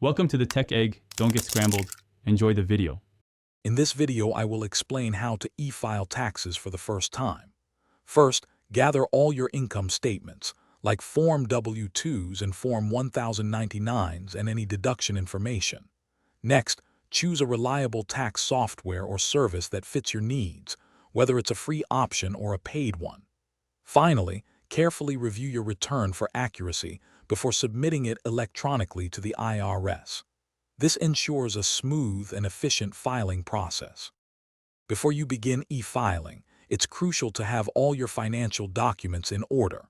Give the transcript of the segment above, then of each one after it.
Welcome to the Tech Egg. Don't get scrambled. Enjoy the video. In this video, I will explain how to e-file taxes for the first time. First, gather all your income statements, like Form W-2s and Form 1099s and any deduction information. Next, choose a reliable tax software or service that fits your needs, whether it's a free option or a paid one. Finally, carefully review your return for accuracy before submitting it electronically to the IRS. This ensures a smooth and efficient filing process. Before you begin e-filing, it's crucial to have all your financial documents in order.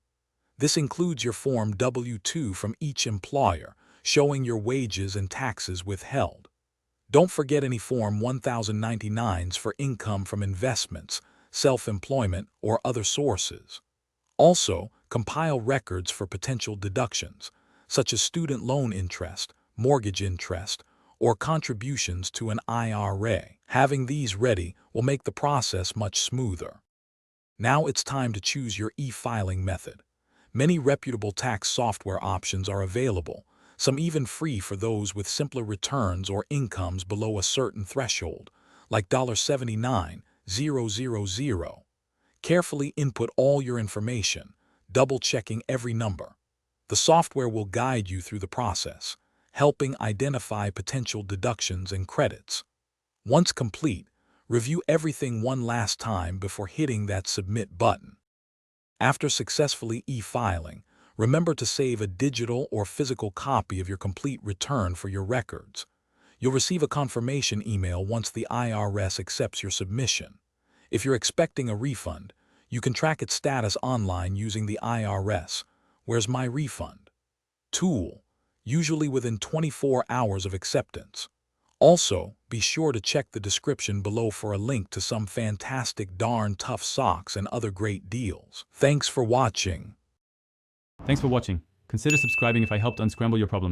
This includes your Form W-2 from each employer, showing your wages and taxes withheld. Don't forget any Form 1099s for income from investments, self-employment, or other sources. Also, compile records for potential deductions, such as student loan interest, mortgage interest, or contributions to an IRA. Having these ready will make the process much smoother. Now it's time to choose your e-filing method. Many reputable tax software options are available, some even free for those with simpler returns or incomes below a certain threshold, like $79,000. Carefully input all your information, double-checking every number. The software will guide you through the process, helping identify potential deductions and credits. Once complete, review everything one last time before hitting that Submit button. After successfully e-filing, remember to save a digital or physical copy of your complete return for your records. You'll receive a confirmation email once the IRS accepts your submission. If you're expecting a refund, you can track its status online using the IRS Where's My Refund tool, usually within 24 hours of acceptance. Also, be sure to check the description below for a link to some fantastic darn tough socks and other great deals. Thanks for watching. Thanks for watching. Consider subscribing if I helped unscramble your problems.